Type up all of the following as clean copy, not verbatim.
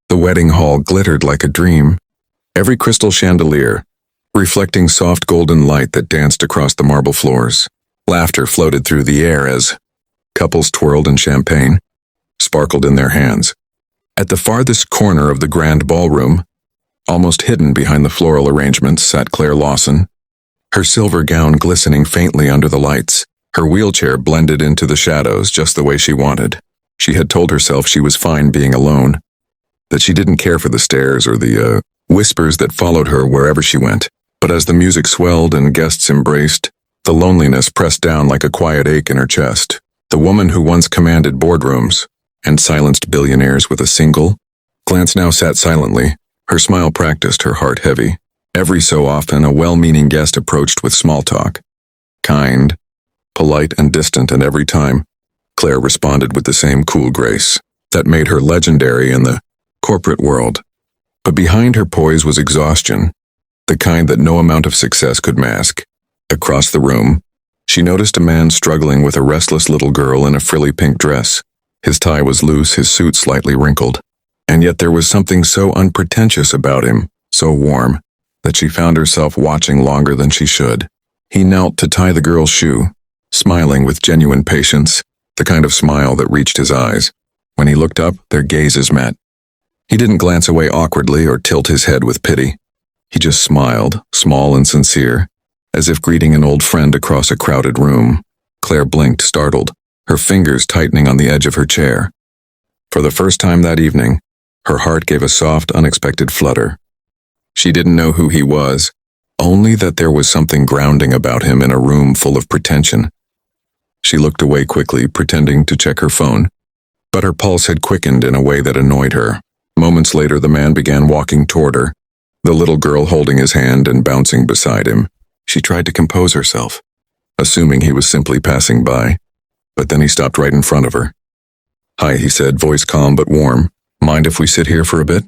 The wedding hall glittered like a dream, every crystal chandelier reflecting soft golden light that danced across the marble floors. Laughter floated through the air as couples twirled and champagne sparkled in their hands. At the farthest corner of the grand ballroom, almost hidden behind the floral arrangements, sat Claire Lawson, her silver gown glistening faintly under the lights. Her wheelchair blended into the shadows just the way she wanted. She had told herself she was fine being alone, that she didn't care for the stares or the whispers that followed her wherever she went. But as the music swelled and guests embraced, the loneliness pressed down like a quiet ache in her chest. The woman who once commanded boardrooms and silenced billionaires with a single glance now sat silently, her smile practiced, her heart heavy. Every so often, a well-meaning guest approached with small talk, kind, polite, and distant, and every time, Claire responded with the same cool grace that made her legendary in the corporate world. But behind her poise was exhaustion, the kind that no amount of success could mask. Across the room, she noticed a man struggling with a restless little girl in a frilly pink dress. His tie was loose, his suit slightly wrinkled, and yet there was something so unpretentious about him, so warm, that she found herself watching longer than she should. He knelt to tie the girl's shoe, smiling with genuine patience, the kind of smile that reached his eyes. When he looked up, their gazes met. He didn't glance away awkwardly or tilt his head with pity. He just smiled, small and sincere, as if greeting an old friend across a crowded room. Claire blinked, startled, her fingers tightening on the edge of her chair. For the first time that evening, her heart gave a soft, unexpected flutter. She didn't know who he was, only that there was something grounding about him in a room full of pretension. She looked away quickly, pretending to check her phone, but her pulse had quickened in a way that annoyed her. Moments later, the man began walking toward her, the little girl holding his hand and bouncing beside him. She tried to compose herself, assuming he was simply passing by, but then he stopped right in front of her. "Hi," he said, voice calm but warm. "Mind if we sit here for a bit?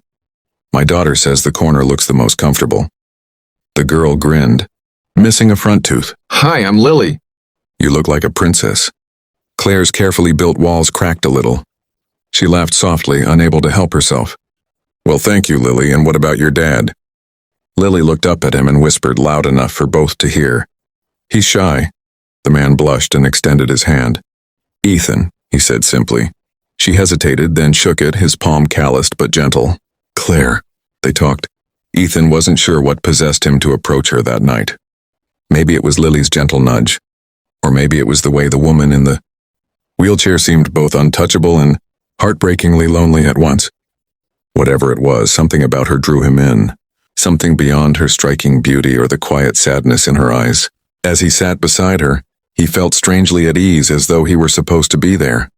My daughter says the corner looks the most comfortable." The girl grinned, missing a front tooth. "Hi, I'm Lily." "You look like a princess." Claire's carefully built walls cracked a little. She laughed softly, unable to help herself. "Well, thank you, Lily, and what about your dad?" Lily looked up at him and whispered loud enough for both to hear. "He's shy." The man blushed and extended his hand. "Ethan," he said simply. She hesitated, then shook it, his palm calloused but gentle. "Claire." They talked. Ethan wasn't sure what possessed him to approach her that night. Maybe it was Lily's gentle nudge, or maybe it was the way the woman in the wheelchair seemed both untouchable and heartbreakingly lonely at once. Whatever it was, something about her drew him in, something beyond her striking beauty or the quiet sadness in her eyes. As he sat beside her, he felt strangely at ease, as though he were supposed to be there.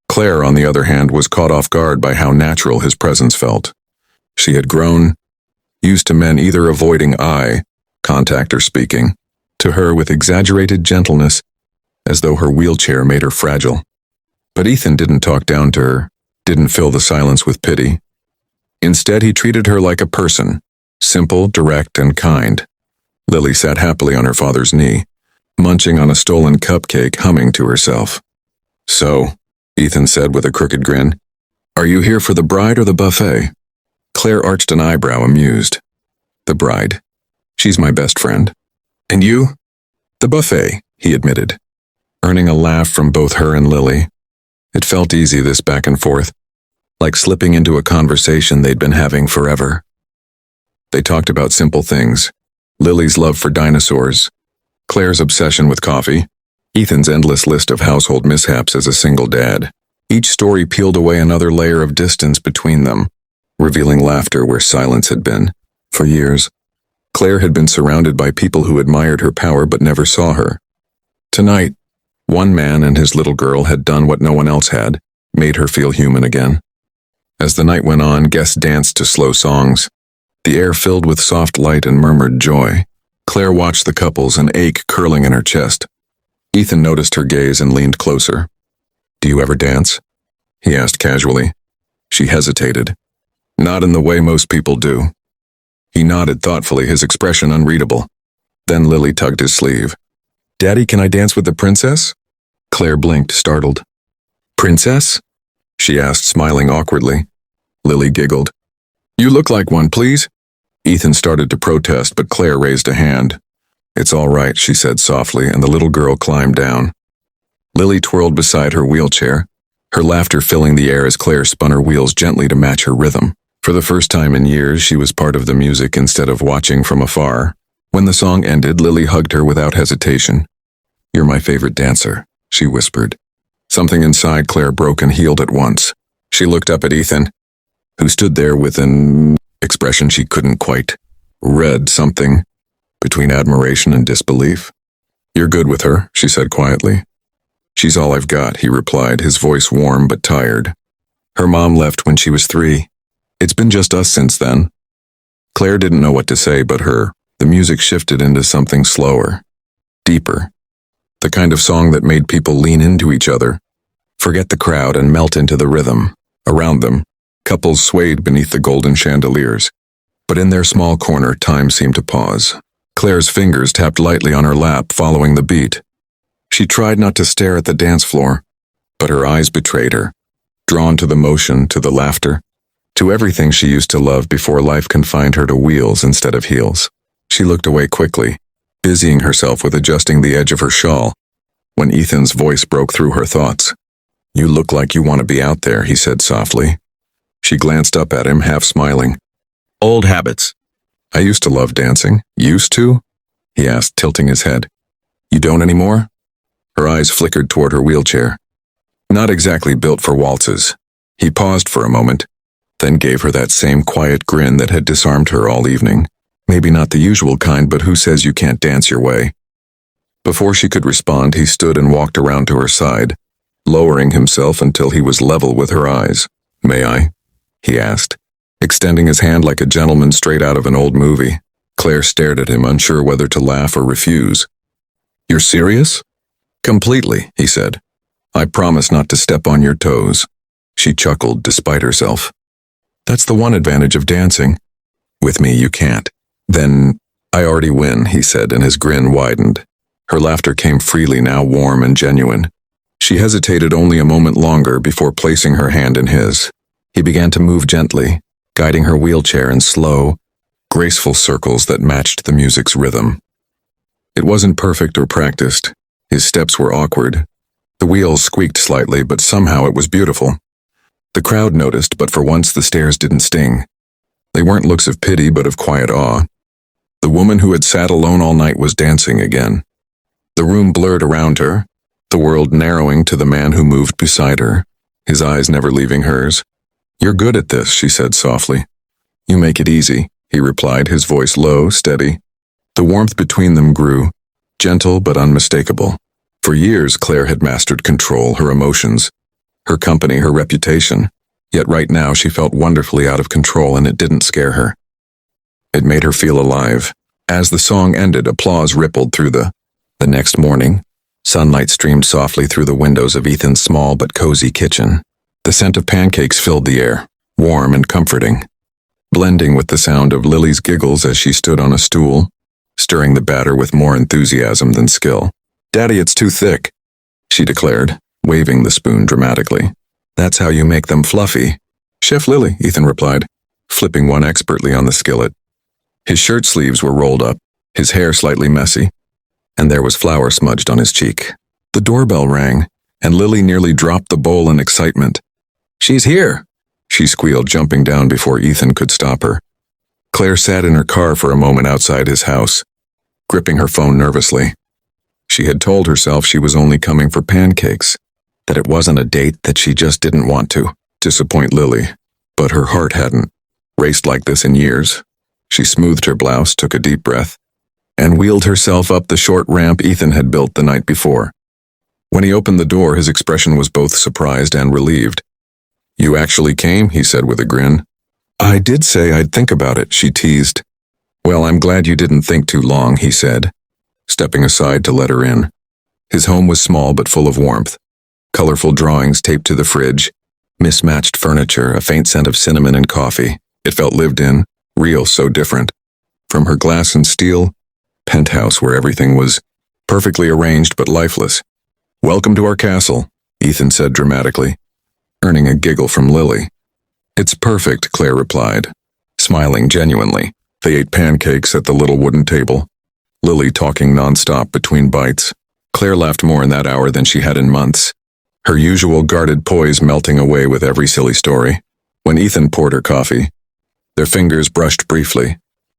Claire, on the other hand, was caught off guard by how natural his presence felt. She had grown used to men either avoiding eye contact or speaking to her with exaggerated gentleness, as though her wheelchair made her fragile. But Ethan didn't talk down to her, didn't fill the silence with pity. Instead, he treated her like a person, simple, direct, and kind. Lily sat happily on her father's knee, munching on a stolen cupcake, humming to herself. "So," Ethan said with a crooked grin, "are you here for the bride or the buffet?" Claire arched an eyebrow, amused. "The bride. She's my best friend." "And you?" "The buffet," he admitted, earning a laugh from both her and Lily. It felt easy, this back and forth, like slipping into a conversation they'd been having forever. They talked about simple things: Lily's love for dinosaurs, Claire's obsession with coffee, Ethan's endless list of household mishaps as a single dad. Each story peeled away another layer of distance between them, revealing laughter where silence had been. For years, Claire had been surrounded by people who admired her power but never saw her. Tonight, one man and his little girl had done what no one else had, made her feel human again. As the night went on, guests danced to slow songs, the air filled with soft light and murmured joy. Claire watched the couples, an ache curling in her chest. Ethan noticed her gaze and leaned closer. "Do you ever dance?" he asked casually. She hesitated. "Not in the way most people do." He nodded thoughtfully, his expression unreadable. Then Lily tugged his sleeve. "Daddy, can I dance with the princess?" Claire blinked, startled. "Princess?" she asked, smiling awkwardly. Lily giggled. You look like one, please. Ethan started to protest, but Claire raised a hand. It's all right, she said softly, and the little girl climbed down. Lily twirled beside her wheelchair, her laughter filling the air as Claire spun her wheels gently to match her rhythm. For the first time in years, she was part of the music instead of watching from afar. When the song ended, Lily hugged her without hesitation. You're my favorite dancer, she whispered. Something inside Claire broke and healed at once. She looked up at Ethan, who stood there with an expression she couldn't quite read, something between admiration and disbelief. You're good with her, she said quietly. She's all I've got, he replied, his voice warm but tired. Her mom left when she was 3. It's been just us since then. Claire didn't know what to say, but the music shifted into something slower, deeper. The kind of song that made people lean into each other, forget the crowd and melt into the rhythm. Around them, couples swayed beneath the golden chandeliers. But in their small corner, time seemed to pause. Claire's fingers tapped lightly on her lap, following the beat. She tried not to stare at the dance floor, but her eyes betrayed her, drawn to the motion, to the laughter, to everything she used to love before life confined her to wheels instead of heels. She looked away quickly, busying herself with adjusting the edge of her shawl, when Ethan's voice broke through her thoughts. You look like you want to be out there, he said softly. She glanced up at him, half smiling. Old habits. I used to love dancing. Used to? He asked, tilting his head. You don't anymore? Her eyes flickered toward her wheelchair. Not exactly built for waltzes. He paused for a moment, then gave her that same quiet grin that had disarmed her all evening. Maybe not the usual kind, but who says you can't dance your way? Before she could respond, he stood and walked around to her side, lowering himself until he was level with her eyes. May I? He asked, extending his hand like a gentleman straight out of an old movie. Claire stared at him, unsure whether to laugh or refuse. You're serious? Completely, he said. I promise not to step on your toes. She chuckled despite herself. That's the one advantage of dancing. With me, you can't. Then, I already win, he said, and his grin widened. Her laughter came freely, now warm and genuine. She hesitated only a moment longer before placing her hand in his. He began to move gently, guiding her wheelchair in slow, graceful circles that matched the music's rhythm. It wasn't perfect or practiced. His steps were awkward. The wheels squeaked slightly, but somehow it was beautiful. The crowd noticed, but for once the stares didn't sting. They weren't looks of pity, but of quiet awe. The woman who had sat alone all night was dancing again. The room blurred around her, the world narrowing to the man who moved beside her, his eyes never leaving hers. You're good at this, she said softly. You make it easy, he replied, his voice low, steady. The warmth between them grew, gentle but unmistakable. For years, Claire had mastered control, her emotions, her company, her reputation. Yet right now she felt wonderfully out of control, and it didn't scare her. It made her feel alive. As the song ended, applause rippled through the next morning. Sunlight streamed softly through the windows of Ethan's small but cozy kitchen. The scent of pancakes filled the air, warm and comforting, blending with the sound of Lily's giggles as she stood on a stool, stirring the batter with more enthusiasm than skill. Daddy, it's too thick, she declared, waving the spoon dramatically. That's how you make them fluffy. Chef Lily, Ethan replied, flipping one expertly on the skillet. His shirt sleeves were rolled up, his hair slightly messy, and there was flour smudged on his cheek. The doorbell rang, and Lily nearly dropped the bowl in excitement. She's here, she squealed, jumping down before Ethan could stop her. Claire sat in her car for a moment outside his house, gripping her phone nervously. She had told herself she was only coming for pancakes, that it wasn't a date, that she just didn't want to disappoint Lily. But her heart hadn't raced like this in years. She smoothed her blouse, took a deep breath, and wheeled herself up the short ramp Ethan had built the night before. When he opened the door, his expression was both surprised and relieved. You actually came, he said with a grin. I did say I'd think about it, she teased. Well, I'm glad you didn't think too long, he said, stepping aside to let her in. His home was small but full of warmth. Colorful drawings taped to the fridge, mismatched furniture, a faint scent of cinnamon and coffee. It felt lived in, real, so different. From her glass and steel penthouse where everything was perfectly arranged but lifeless. Welcome to our castle, Ethan said dramatically, earning a giggle from Lily. It's perfect, Claire replied, smiling genuinely. They ate pancakes at the little wooden table, Lily talking nonstop between bites. Claire laughed more in that hour than she had in months, her usual guarded poise melting away with every silly story. When Ethan poured her coffee, their fingers brushed briefly,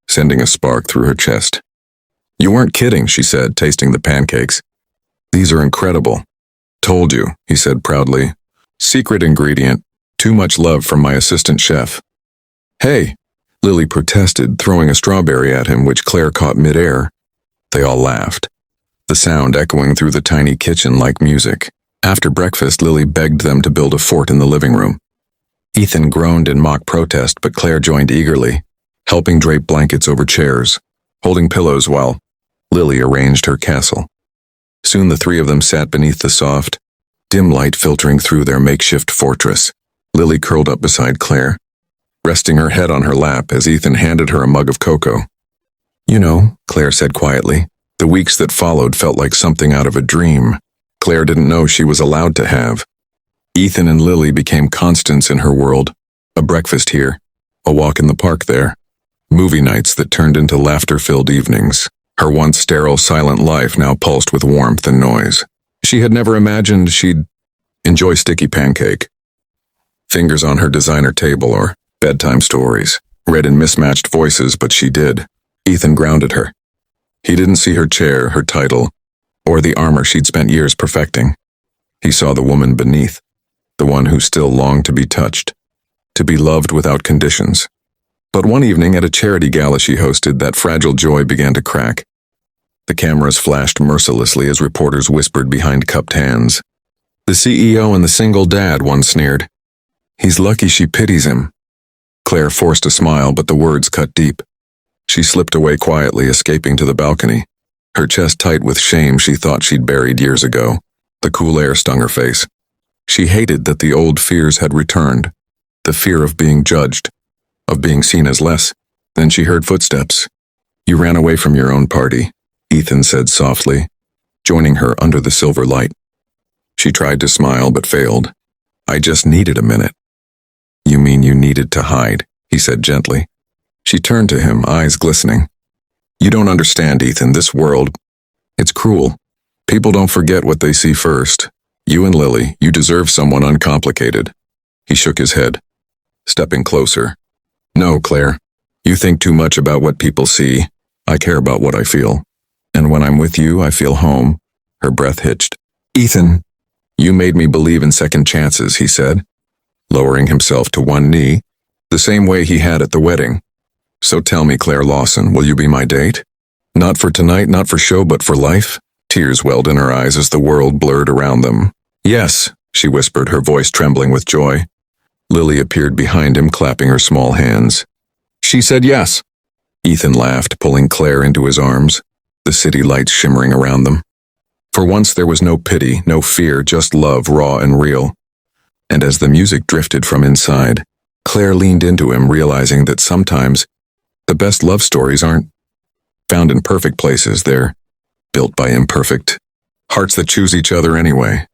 sending a spark through her chest. You weren't kidding, she said, tasting the pancakes. These are incredible. Told you, he said proudly. Secret ingredient, too much love from my assistant chef. Hey, Lily protested, throwing a strawberry at him, which Claire caught midair. They all laughed, the sound echoing through the tiny kitchen like music. After breakfast, Lily begged them to build a fort in the living room. Ethan groaned in mock protest, but Claire joined eagerly, helping drape blankets over chairs, holding pillows while Lily arranged her castle. Soon the three of them sat beneath the soft, dim light filtering through their makeshift fortress. Lily curled up beside Claire, resting her head on her lap as Ethan handed her a mug of cocoa. You know, Claire said quietly, the weeks that followed felt like something out of a dream Claire didn't know she was allowed to have. Ethan and Lily became constants in her world. A breakfast here, a walk in the park there, movie nights that turned into laughter-filled evenings. Her once sterile, silent life now pulsed with warmth and noise. She had never imagined she'd enjoy sticky pancake, fingers on her designer table, or bedtime stories, read in mismatched voices, but she did. Ethan grounded her. He didn't see her chair, her title, or the armor she'd spent years perfecting. He saw the woman beneath, the one who still longed to be touched, to be loved without conditions. But one evening at a charity gala she hosted, that fragile joy began to crack. The cameras flashed mercilessly as reporters whispered behind cupped hands. The CEO and the single dad, one sneered. He's lucky she pities him. Claire forced a smile, but the words cut deep. She slipped away quietly, escaping to the balcony, her chest tight with shame she thought she'd buried years ago. The cool air stung her face. She hated that the old fears had returned, the fear of being judged, of being seen as less. Then she heard footsteps. You ran away from your own party, Ethan said softly, joining her under the silver light. She tried to smile but failed. I just needed a minute. You mean you needed to hide, he said gently. She turned to him, eyes glistening. You don't understand, Ethan, this world, it's cruel. People don't forget what they see first. You and Lily, you deserve someone uncomplicated. He shook his head, stepping closer. No, Claire, you think too much about what people see. I care about what I feel. And when I'm with you, I feel home. Her breath hitched. Ethan, you made me believe in second chances, he said, lowering himself to one knee, the same way he had at the wedding. So tell me, Claire Lawson, will you be my date? Not for tonight, not for show, but for life? Tears welled in her eyes as the world blurred around them. Yes, she whispered, her voice trembling with joy. Lily appeared behind him, clapping her small hands. She said yes. Ethan laughed, pulling Claire into his arms, the city lights shimmering around them. For once there was no pity, no fear, just love, raw and real. And as the music drifted from inside, Claire leaned into him, realizing that sometimes the best love stories aren't found in perfect places. They're built by imperfect hearts that choose each other anyway.